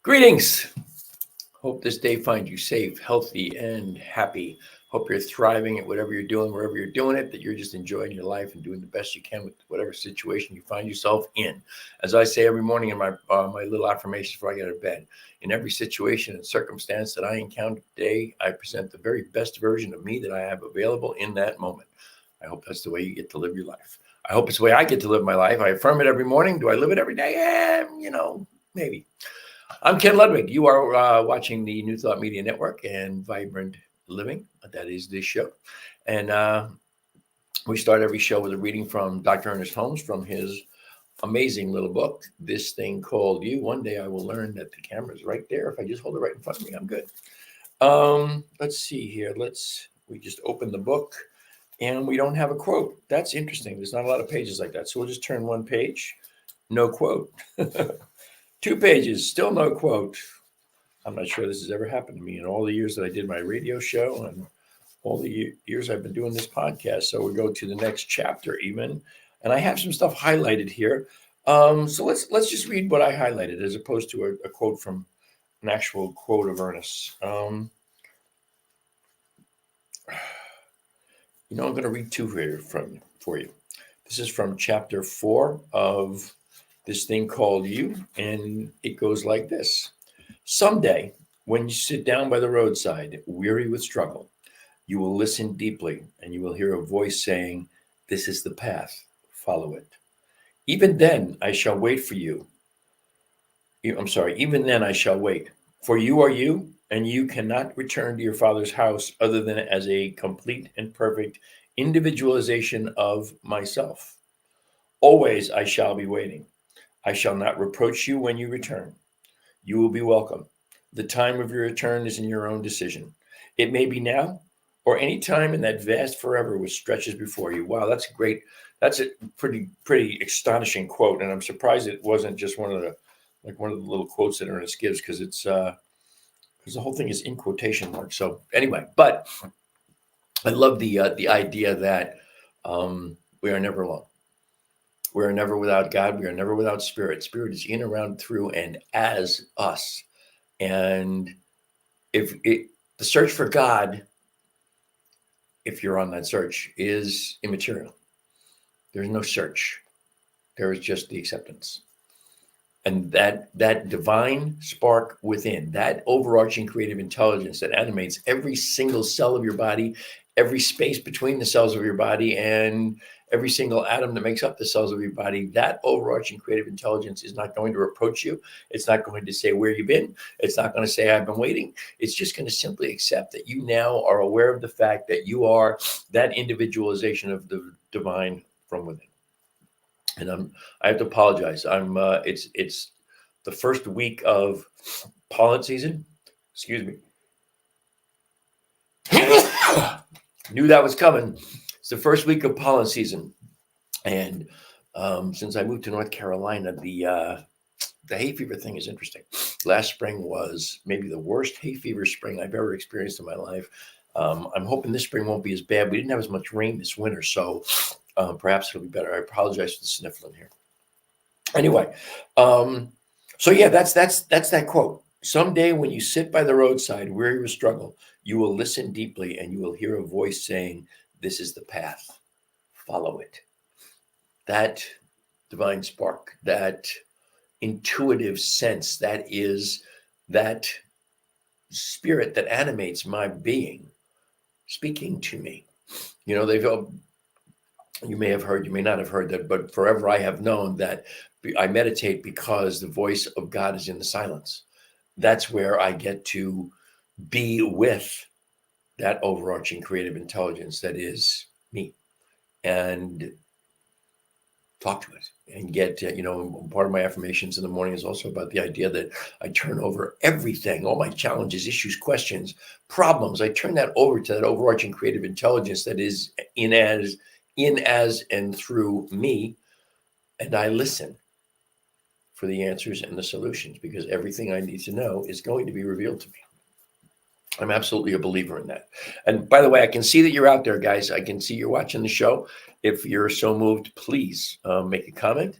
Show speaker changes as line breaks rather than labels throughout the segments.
Greetings. Hope this day finds you safe, healthy, and happy. Hope you're thriving at whatever you're doing, wherever you're doing it, that you're just enjoying your life and doing the best you can with whatever situation you find yourself in. As I say every morning in my little affirmations before I get out of bed, in every situation and circumstance that I encounter today, I present the very best version of me that I have available in that moment. I hope that's the way you get to live your life. I hope it's the way I get to live my life. I affirm it every morning. Do I live it every day? Maybe. I'm Ken Ludwig. You are watching the New Thought Media Network and Vibrant Living. That is this show. And we start every show with a reading from Dr. Ernest Holmes from his amazing little book, This Thing Called You. One day I will learn that the camera's right there. If I just hold it right in front of me, I'm good. Let's see here. We just open the book and we don't have a quote. That's interesting. There's not a lot of pages like that. So we'll just turn one page. No quote. 2 pages, still no quote. I'm not sure this has ever happened to me in all the years that I did my radio show and all the years I've been doing this podcast. So we go to the next chapter even. And I have some stuff highlighted here. So let's just read what I highlighted as opposed to a quote from an actual quote of Ernest. I'm going to read 2 here for you. This is from chapter 4 of This Thing Called You, and it goes like this. Someday, when you sit down by the roadside, weary with struggle, you will listen deeply and you will hear a voice saying, "This is the path, follow it." Even then I shall wait for you. Even then I shall wait. For you are you, and you cannot return to your Father's house other than as a complete and perfect individualization of myself. Always I shall be waiting. I shall not reproach you when you return. You will be welcome. The time of your return is in your own decision. It may be now or any time in that vast forever which stretches before you. Wow, that's great. That's a pretty astonishing quote, and I'm surprised it wasn't just one of the little quotes that Ernest gives, because the whole thing is in quotation marks. So anyway, but I love the idea that we are never alone. We are never without God. We are never without Spirit. Spirit is in, around, through, and as us. And the search for God, if you're on that search, is immaterial. There's no search. There is just the acceptance. And that divine spark within, that overarching creative intelligence that animates every single cell of your body, every space between the cells of your body, and every single atom that makes up the cells of your body, that overarching creative intelligence is not going to reproach you. It's not going to say, "Where you been?" It's not going to say, "I've been waiting." It's just going to simply accept that you now are aware of the fact that you are that individualization of the divine from within. And I have to apologize. It's the first week of pollen season. Excuse me. Knew that was coming. It's the first week of pollen season, and since I moved to North Carolina, the hay fever thing is interesting. Last spring was maybe the worst hay fever spring I've ever experienced in my life. I'm hoping this spring won't be as bad. We didn't have as much rain this winter, so perhaps it'll be better. I apologize for the sniffling here. Anyway, so yeah, that's that quote. Someday when you sit by the roadside, weary with struggle, you will listen deeply and you will hear a voice saying, "This is the path, follow it." That divine spark, that intuitive sense, that is that spirit that animates my being speaking to me. You may have heard, you may not have heard that, but forever I have known that I meditate because the voice of God is in the silence. That's where I get to be with that overarching creative intelligence that is me, and talk to it and get, part of my affirmations in the morning is also about the idea that I turn over everything, all my challenges, issues, questions, problems. I turn that over to that overarching creative intelligence that is in as and through me. And I listen for the answers and the solutions, because everything I need to know is going to be revealed to me. I'm absolutely a believer in that. And by the way, I can see that you're out there, guys. I can see you're watching the show. If you're so moved, please make a comment,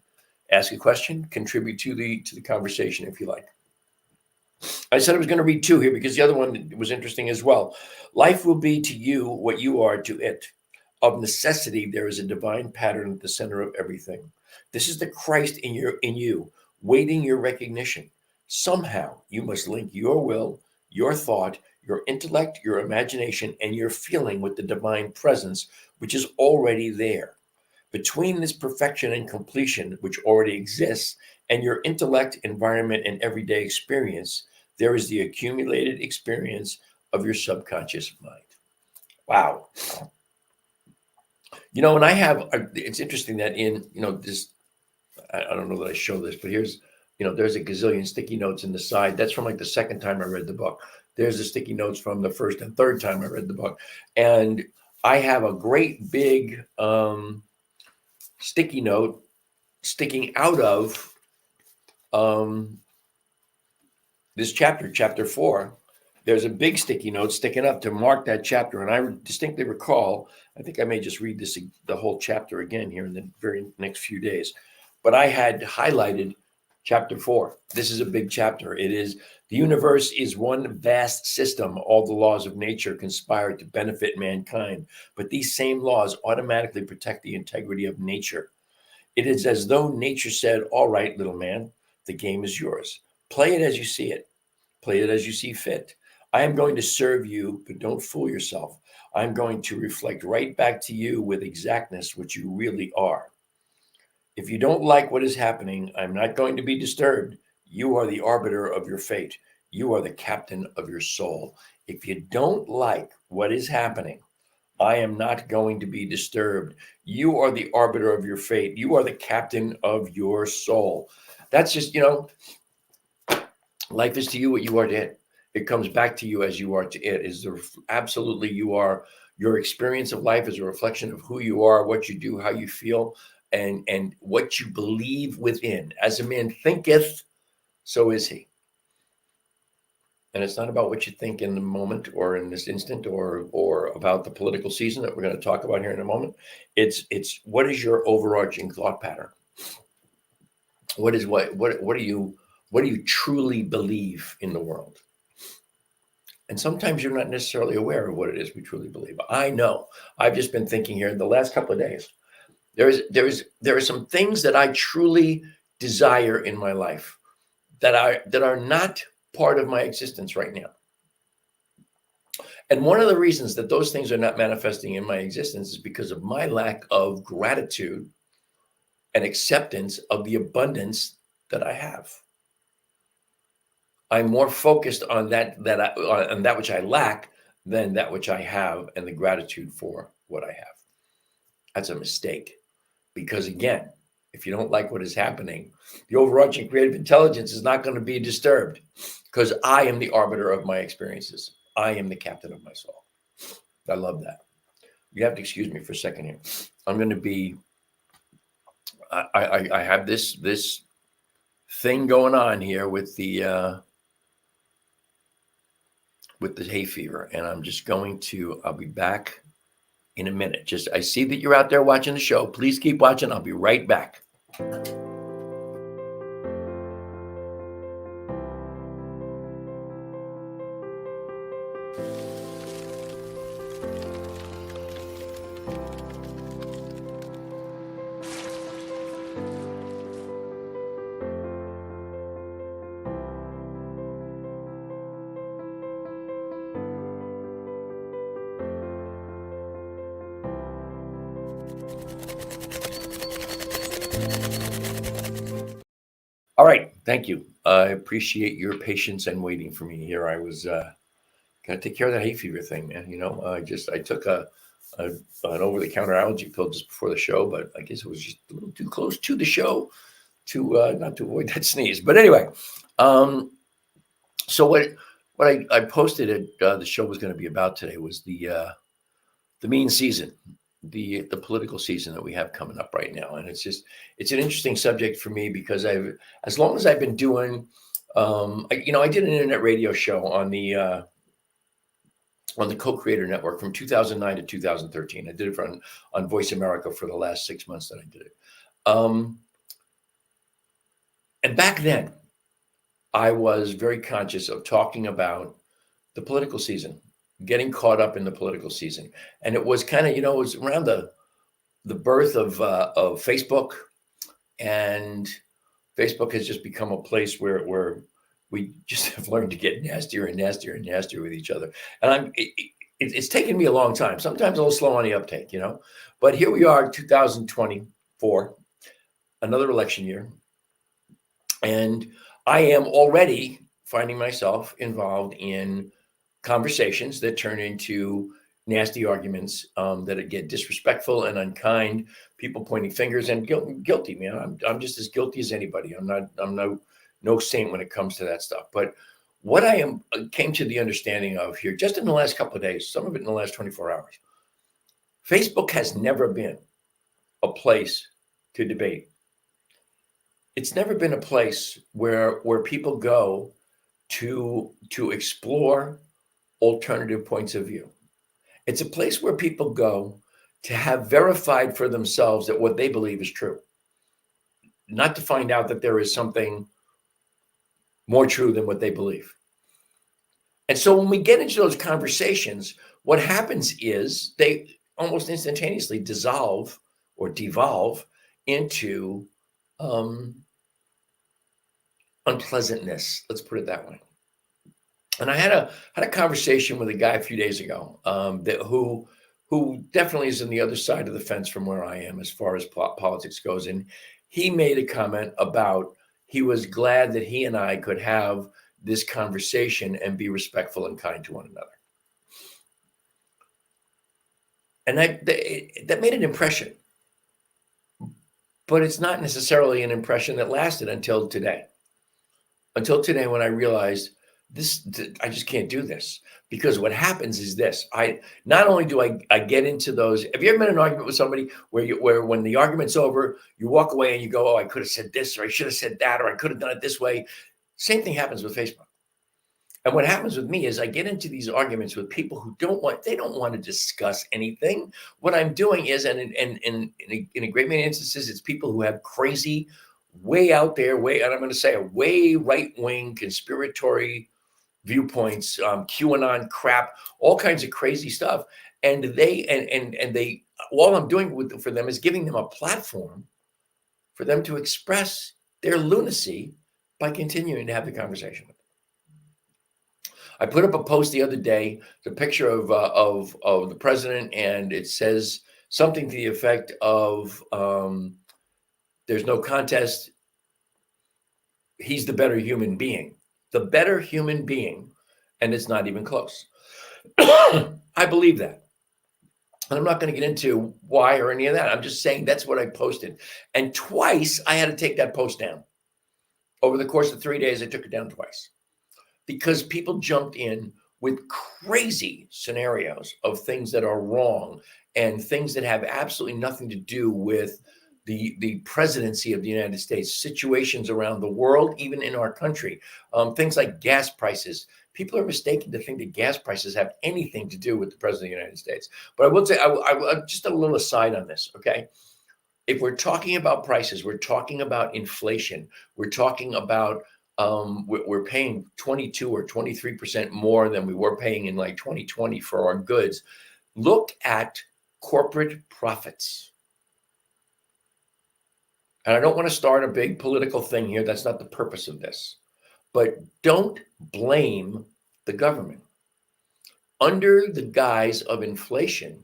ask a question, contribute to the conversation if you like. I said I was going to read two here because the other one was interesting as well. Life will be to you what you are to it. Of necessity, there is a divine pattern at the center of everything. This is the Christ in you, waiting your recognition. Somehow you must link your will, your thought, your intellect, your imagination, and your feeling with the divine presence, which is already there. Between this perfection and completion, which already exists, and your intellect, environment, and everyday experience, there is the accumulated experience of your subconscious mind. Wow. And it's interesting that in, this, I don't know that I show this, but here's, there's a gazillion sticky notes in the side. That's from like the second time I read the book. There's the sticky notes from the first and third time I read the book. And I have a great big sticky note sticking out of this chapter 4. There's a big sticky note sticking up to mark that chapter. And I distinctly recall, I think I may just read the whole chapter again here in the very next few days. But I had highlighted chapter 4. This is a big chapter. It is, the universe is one vast system. All the laws of nature conspire to benefit mankind. But these same laws automatically protect the integrity of nature. It is as though nature said, all right, little man, the game is yours. Play it as you see it. Play it as you see fit. I am going to serve you, but don't fool yourself. I'm going to reflect right back to you with exactness what you really are. If you don't like what is happening, I'm not going to be disturbed. You are the arbiter of your fate. You are the captain of your soul. If you don't like what is happening, I am not going to be disturbed. You are the arbiter of your fate. You are the captain of your soul. That's just, life is to you what you are to it. It comes back to you as you are to it. Absolutely, you are. Your experience of life is a reflection of who you are, what you do, how you feel, and what you believe within. As a man thinketh, so is he. And it's not about what you think in the moment or in this instant or about the political season that we're going to talk about here in a moment. It's what is your overarching thought pattern? What do you truly believe in the world? And sometimes you're not necessarily aware of what it is we truly believe. I know. I've just been thinking here in the last couple of days. There are some things that I truly desire in my life that are not part of my existence right now. And one of the reasons that those things are not manifesting in my existence is because of my lack of gratitude and acceptance of the abundance that I have. I'm more focused on on that which I lack than that which I have and the gratitude for what I have. That's a mistake. Because again, if you don't like what is happening, the overarching creative intelligence is not going to be disturbed because I am the arbiter of my experiences. I am the captain of my soul. I love that. You have to excuse me for a second here. I'm going to be, I have this thing going on here with the hay fever, and I'm just I'll be back in a minute. I see that you're out there watching the show. Please keep watching. I'll be right back. All right. Thank you. I appreciate your patience and waiting for me here. I was got to take care of that hay fever thing, man. I took an over-the-counter allergy pill just before the show, but I guess it was just a little too close to the show to not to avoid that sneeze. But anyway, so what I posted at the show was going to be about today was the mean season, the political season that we have coming up right now. And it's an interesting subject for me because as long as I've been doing, I did an internet radio show on the Co-Creator Network from 2009 to 2013. I did it on Voice America for the last 6 months that I did it. And back then, I was very conscious of talking about the political season, getting caught up in the political season. And it was kind of, it was around the birth of Facebook, and Facebook has just become a place where we just have learned to get nastier and nastier and nastier with each other. And it's taken me a long time, sometimes a little slow on the uptake, but here we are, 2024, another election year. And I am already finding myself involved in conversations that turn into nasty arguments, that get disrespectful and unkind, people pointing fingers, and guilty, man. I'm just as guilty as anybody. I'm no saint when it comes to that stuff. But what I came to the understanding of here, just in the last couple of days, some of it in the last 24 hours, Facebook has never been a place to debate. It's never been a place where people go to explore alternative points of view. It's a place where people go to have verified for themselves that what they believe is true, not to find out that there is something more true than what they believe. And so when we get into those conversations, what happens is they almost instantaneously dissolve or devolve into unpleasantness. Let's put it that way. And I had a conversation with a guy a few days ago, who definitely is on the other side of the fence from where I am as far as politics goes. And he made a comment about he was glad that he and I could have this conversation and be respectful and kind to one another. And that made an impression. But it's not necessarily an impression that lasted until today. Until today, when I realized I just can't do this, because what happens is this. Not only do I get into those. Have you ever been in an argument with somebody where when the argument's over, you walk away and you go, oh, I could have said this, or I should have said that, or I could have done it this way. Same thing happens with Facebook. And what happens with me is I get into these arguments with people who don't want to discuss anything. What I'm doing is, and in a great many instances, it's people who have crazy, way out there, and I'm going to say a way right-wing conspiratory viewpoints, QAnon crap, all kinds of crazy stuff. And they all I'm doing for them is giving them a platform for them to express their lunacy by continuing to have the conversation. I put up a post the other day, the picture of the president, and it says something to the effect of, there's no contest. He's the better human being. The better human being, and it's not even close. I believe that. And I'm not going to get into why or any of that. I'm just saying that's what I posted. And twice I had to take that post down. Over the course of 3 days, I took it down twice, because people jumped in with crazy scenarios of things that are wrong and things that have absolutely nothing to do with the presidency of the United States, situations around the world, even in our country, things like gas prices. People are mistaken to think that gas prices have anything to do with the president of the United States. But I will say, I just a little aside on this, okay? If we're talking about prices, we're talking about inflation. We're talking about we're paying 22 or 23% more than we were paying in like 2020 for our goods. Look at corporate profits. And I don't want to start a big political thing here. That's not the purpose of this. But don't blame the government. Under the guise of inflation,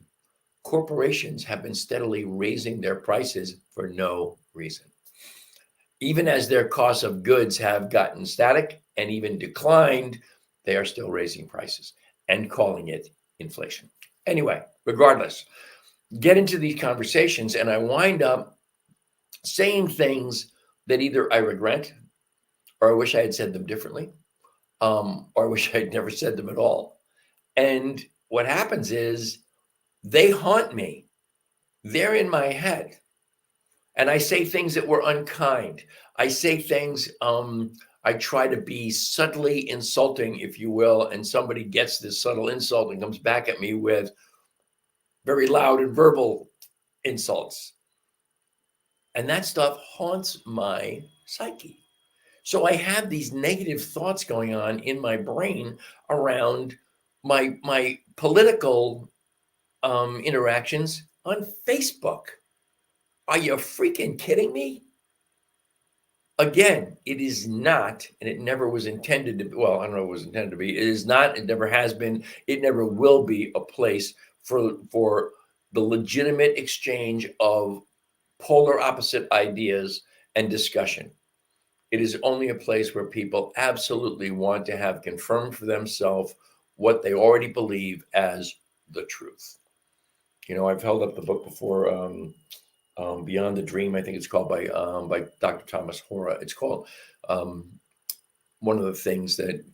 corporations have been steadily raising their prices for no reason. Even as their costs of goods have gotten static and even declined, they are still raising prices and calling it inflation. Anyway, regardless, get into these conversations and I wind up saying things that either I regret or I wish I had said them differently, or I wish I had never said them at all. And what happens is they haunt me. They're in my head. And I say things that were unkind. I say things, I try to be subtly insulting, if you will, and somebody gets this subtle insult and comes back at me with very loud and verbal insults. And that stuff haunts my psyche. So I have these negative thoughts going on in my brain around my political interactions on Facebook. Are you freaking kidding me? Again, it is not, and it never was intended to be. Well, I don't know what it was intended to be. It is not, it never has been, it never will be a place for the legitimate exchange of polar opposite ideas and discussion. It is only a place where people absolutely want to have confirmed for themselves what they already believe as the truth. I've held up the book before, Beyond the Dream, I think it's called, by Dr. Thomas Hora. It's called, one of the things that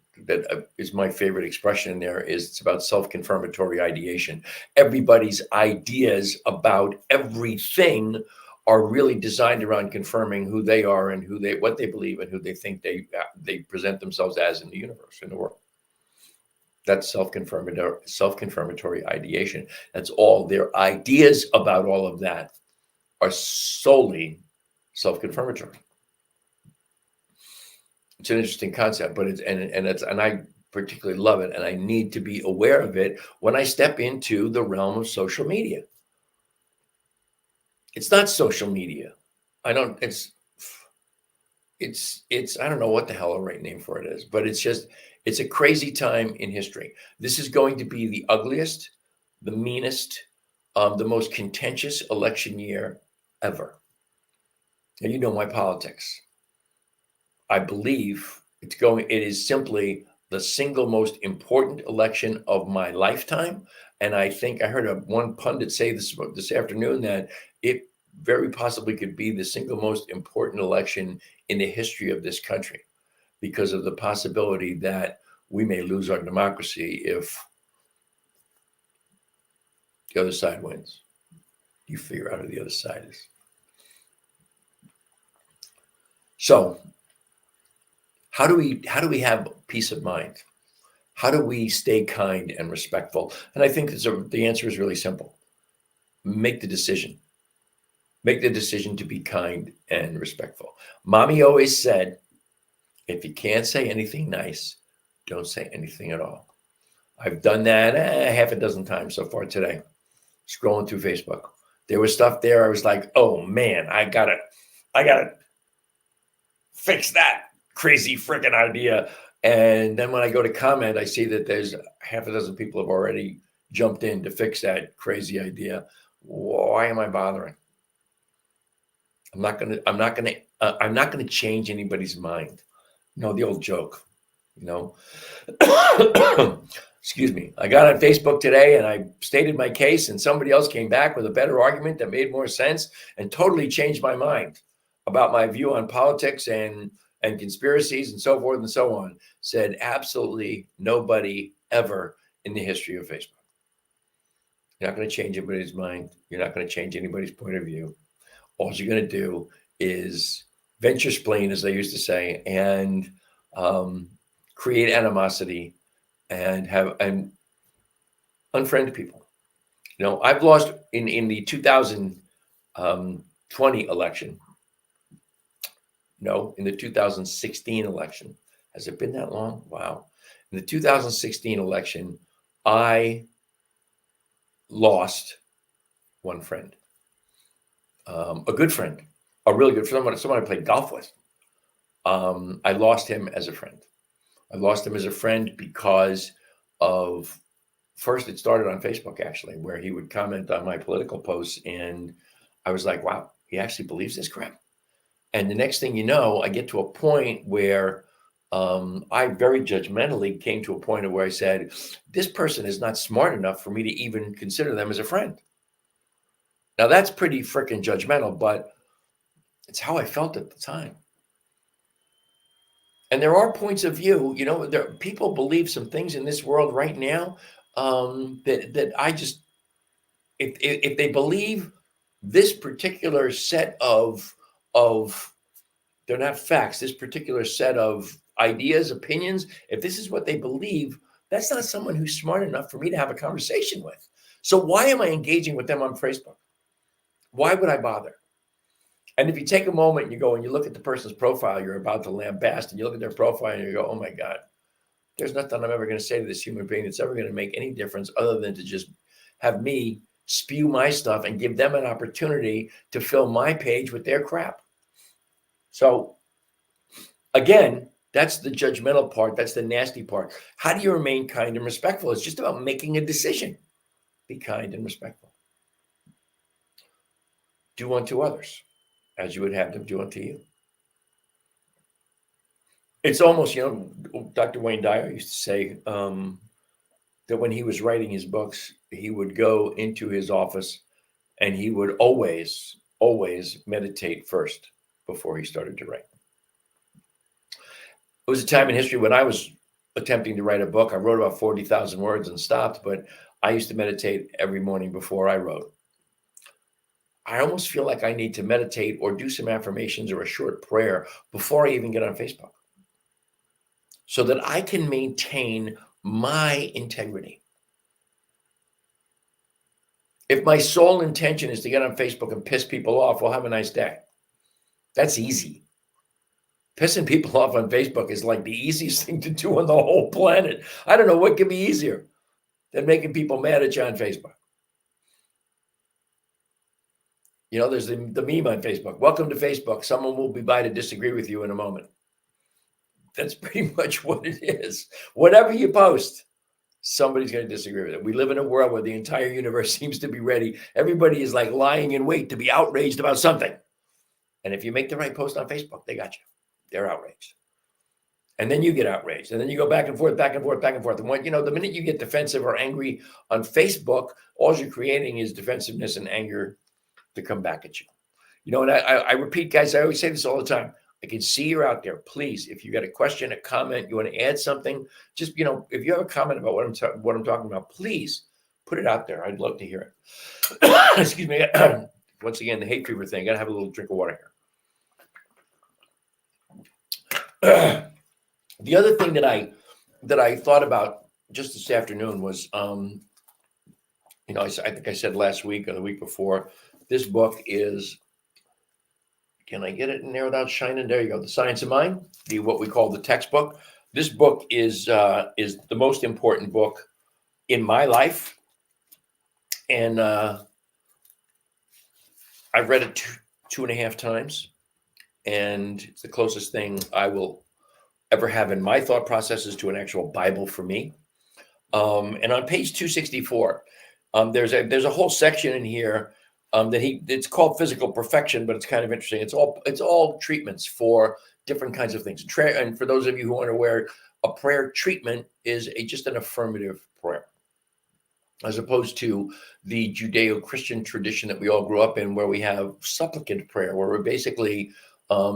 is my favorite expression in there is it's about self-confirmatory ideation. Everybody's ideas about everything are really designed around confirming who they are and what they believe and who they think they present themselves as in the universe, in the world. That's self-confirmatory ideation. That's all. Their ideas about all of that are solely self-confirmatory. It's an interesting concept, but and I particularly love it, and I need to be aware of it when I step into the realm of social media. It's not social media. I don't know what the hell a right name for it is, but it's a crazy time in history. This is going to be the ugliest, the meanest, the most contentious election year ever. And you know my politics. I believe it is simply the single most important election of my lifetime. And I think I heard one pundit say this afternoon that it very possibly could be the single most important election in the history of this country because of the possibility that we may lose our democracy if the other side wins. You figure out who the other side is. So how do we have peace of mind? How do we stay kind and respectful? And I think the answer is really simple. Make the decision. Make the decision to be kind and respectful. Mommy always said, if you can't say anything nice, don't say anything at all. I've done that half a dozen times so far today, scrolling through Facebook. There was stuff there. I was like, oh man, I gotta fix that crazy freaking idea. And then when I go to comment, I see that there's half a dozen people have already jumped in to fix that crazy idea. Why am I bothering? I'm not gonna change anybody's mind. The old joke, Excuse me. I got on Facebook today and I stated my case, and somebody else came back with a better argument that made more sense and totally changed my mind about my view on politics and conspiracies and so forth and so on. Said absolutely nobody ever in the history of Facebook. You're not going to change anybody's mind. You're not going to change anybody's point of view. All you're going to do is vent your spleen, as they used to say, and create animosity and unfriend people. I've lost in the 2020 election. No, in the 2016 election. Has it been that long? Wow. In the 2016 election, I lost one friend, a good friend, a really good friend, someone I played golf with. I lost him as a friend. I lost him as a friend because of, first it started on Facebook, actually, where he would comment on my political posts. And I was like, wow, he actually believes this crap. And the next thing you know, I get to a point where I very judgmentally came to a point where I said, this person is not smart enough for me to even consider them as a friend. Now, that's pretty freaking judgmental, but it's how I felt at the time. And there are points of view, people believe some things in this world right now that I just, if they believe this particular set of they're not facts, this particular set of ideas, opinions, if this is what they believe, that's not someone who's smart enough for me to have a conversation with. So why am I engaging with them on Facebook? Why would I bother? And if you take a moment and you go and you look at the person's profile you're about to lambast, and you look at their profile and you go, oh my God, there's nothing I'm ever going to say to this human being that's ever going to make any difference other than to just have me spew my stuff and give them an opportunity to fill my page with their crap. So again, that's the judgmental part. That's the nasty part. How do you remain kind and respectful? It's just about making a decision. Be kind and respectful. Do unto others as you would have them do unto you. It's almost, Dr. Wayne Dyer used to say that when he was writing his books, he would go into his office and he would always meditate first before he started to write. It was a time in history when I was attempting to write a book. I wrote about 40,000 words and stopped, but I used to meditate every morning before I wrote. I almost feel like I need to meditate or do some affirmations or a short prayer before I even get on Facebook, so that I can maintain my integrity. If my sole intention is to get on Facebook and piss people off, well, have a nice day. That's easy. Pissing people off on Facebook is like the easiest thing to do on the whole planet. I don't know what could be easier than making people mad at you on Facebook. There's the meme on Facebook. Welcome to Facebook. Someone will be by to disagree with you in a moment. That's pretty much what it is. Whatever you post, somebody's going to disagree with it. We live in a world where the entire universe seems to be ready. Everybody is like lying in wait to be outraged about something. And if you make the right post on Facebook, they got you. They're outraged. And then you get outraged. And then you go back and forth, back and forth, back and forth. And when, the minute you get defensive or angry on Facebook, all you're creating is defensiveness and anger to come back at you. And I repeat, guys, I always say this all the time. I can see you're out there. Please, if you got a question, a comment, you want to add something, just, if you have a comment about what I'm talking about, please put it out there. I'd love to hear it. Excuse me. Once again, the hay fever thing. Got to have a little drink of water here. The other thing that I thought about just this afternoon was, I think I said last week or the week before, this book is, can I get it in there without shining? There you go. The Science of Mind, what we call the textbook. This book is the most important book in my life. And I've read it two and a half times. And it's the closest thing I will ever have in my thought processes to an actual Bible for me. And on page 264, there's a whole section in here it's called physical perfection, but it's kind of interesting. It's all treatments for different kinds of things. And for those of you who aren't aware, a prayer treatment is just an affirmative prayer, as opposed to the Judeo-Christian tradition that we all grew up in, where we have supplicant prayer, where we're basically, I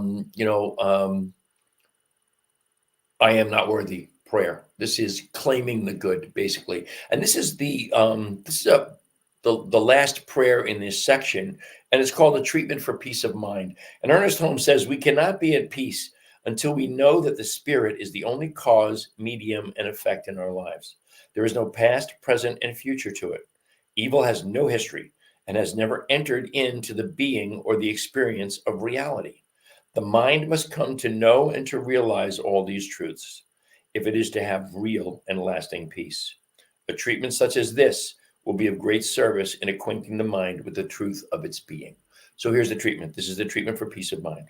am not worthy prayer. This is claiming the good, basically. And this is the last prayer in this section, and it's called a treatment for peace of mind. And Ernest Holmes says, we cannot be at peace until we know that the spirit is the only cause, medium, and effect in our lives. There is no past, present, and future to it. Evil has no history and has never entered into the being or the experience of reality. The mind must come to know and to realize all these truths if it is to have real and lasting peace. A treatment such as this will be of great service in acquainting the mind with the truth of its being. So here's the treatment. This is the treatment for peace of mind.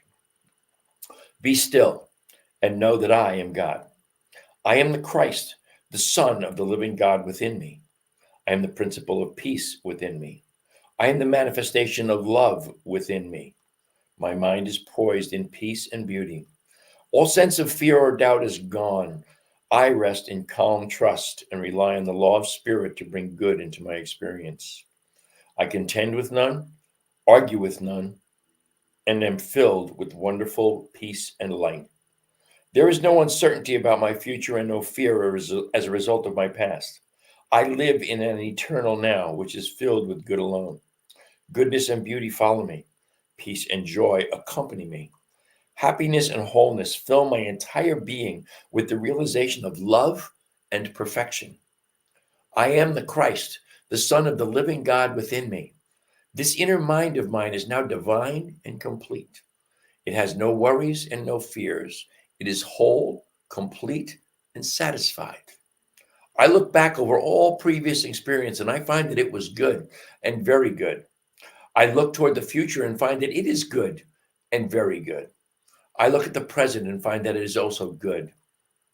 Be still and know that I am God. I am the Christ, the Son of the living God within me. I am the principle of peace within me. I am the manifestation of love within me. My mind is poised in peace and beauty. All sense of fear or doubt is gone. I rest in calm trust and rely on the law of spirit to bring good into my experience. I contend with none, argue with none, and am filled with wonderful peace and light. There is no uncertainty about my future and no fear as a result of my past. I live in an eternal now, which is filled with good alone. Goodness and beauty follow me. Peace and joy accompany me. Happiness and wholeness fill my entire being with the realization of love and perfection. I am the Christ, the Son of the living God within me. This inner mind of mine is now divine and complete. It has no worries and no fears. It is whole, complete, and satisfied. I look back over all previous experience and I find that it was good and very good. I look toward the future and find that it is good and very good. I look at the present and find that it is also good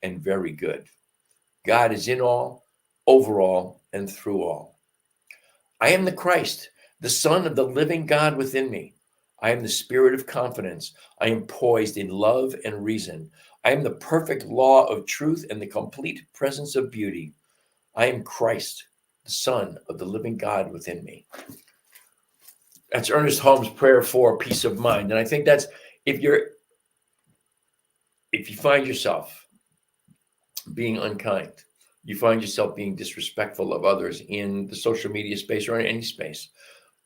and very good. God is in all, over all, and through all. I am the Christ, the Son of the living God within me. I am the spirit of confidence. I am poised in love and reason. I am the perfect law of truth and the complete presence of beauty. I am Christ, the Son of the living God within me. That's Ernest Holmes' prayer for peace of mind. And I think that's if you find yourself being unkind, you find yourself being disrespectful of others in the social media space or in any space,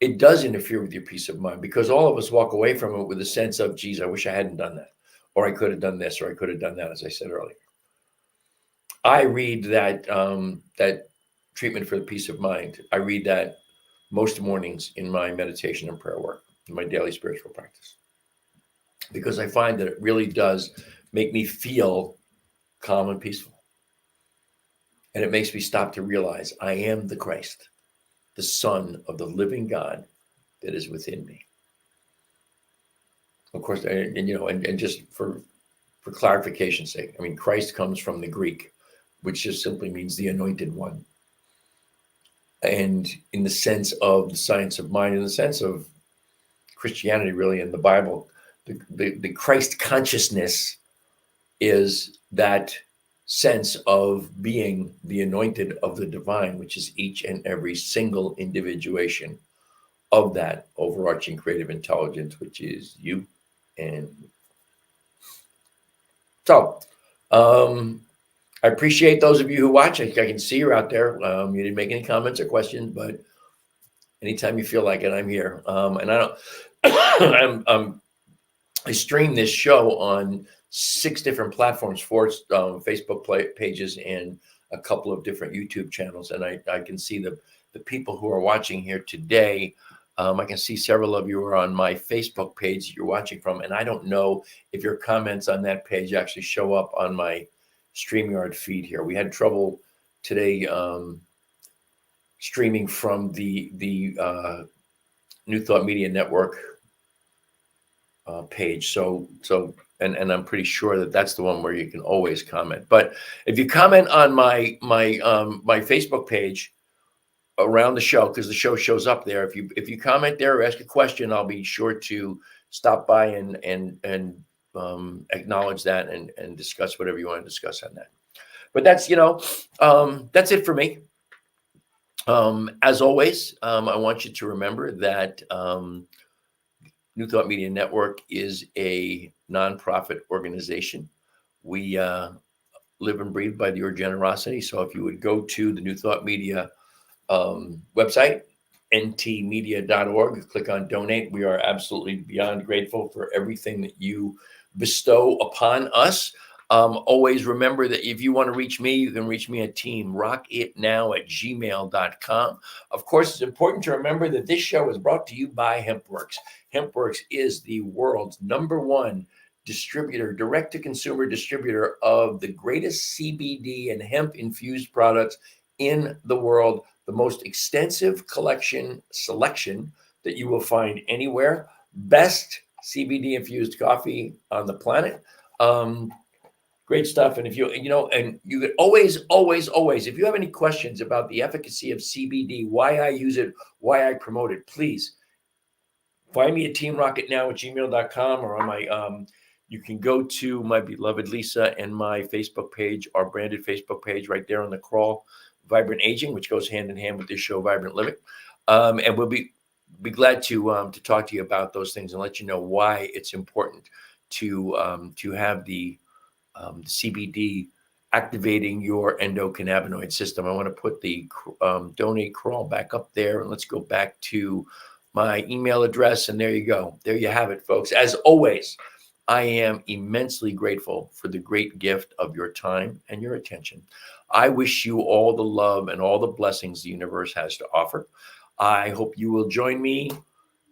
it does interfere with your peace of mind, because all of us walk away from it with a sense of, geez, I wish I hadn't done that, or I could have done this, or I could have done that, as I said earlier. I read that that treatment for the peace of mind. I read that most mornings in my meditation and prayer work, in my daily spiritual practice, because I find that it really does make me feel calm and peaceful. And it makes me stop to realize I am the Christ, the Son of the living God that is within me. Of course, and just for clarification's sake, I mean, Christ comes from the Greek, which just simply means the anointed one. And in the sense of the science of mind, in the sense of Christianity, really, in the Bible, the Christ consciousness is that sense of being the anointed of the divine, which is each and every single individuation of that overarching creative intelligence, which is you and me. So I appreciate those of you who watch. I can see you're out there. You didn't make any comments or questions, but anytime you feel like it, I'm here. And I don't. I stream this show on 6 different platforms, 4 Facebook pages, and a couple of different YouTube channels. And I can see the people who are watching here today. I can see several of you are on my Facebook page you're watching from, and I don't know if your comments on that page actually show up on my StreamYard feed here. We had trouble today streaming from the New Thought Media Network page. So I'm pretty sure that that's the one where you can always comment. But if you comment on my Facebook page around the show, because the show shows up there, if you comment there or ask a question, I'll be sure to stop by and acknowledge that and discuss whatever you want to discuss on that. But that's that's it for me. As always, I want you to remember that New Thought Media Network is a nonprofit organization. We live and breathe by your generosity. So if you would go to the New Thought Media website, ntmedia.org, click on donate. We are absolutely beyond grateful for everything that you bestow upon us. Always remember that if you want to reach me, you can reach me at teamrockitnow@gmail.com. Of course, it's important to remember that this show is brought to you by HempWorks. HempWorks is the world's #1 distributor, direct-to-consumer distributor of the greatest CBD and hemp-infused products in the world, the most extensive selection that you will find anywhere, best CBD-infused coffee on the planet. Great stuff. And if you could always, if you have any questions about the efficacy of CBD, why I use it, why I promote it, please find me at teamrockitnow@gmail.com or on my, you can go to my beloved Lisa and my Facebook page, our branded Facebook page right there on the crawl, Vibrant Aging, which goes hand in hand with this show, Vibrant Living. And we'll be glad to talk to you about those things and let you know why it's important to have the CBD activating your endocannabinoid system. I want to put the donate crawl back up there, and let's go back to my email address. And there you go. There you have it, folks. As always, I am immensely grateful for the great gift of your time and your attention. I wish you all the love and all the blessings the universe has to offer. I hope you will join me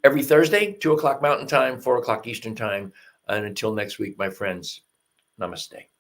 every Thursday, 2 o'clock Mountain Time, 4 o'clock Eastern Time. And until next week, my friends, namaste.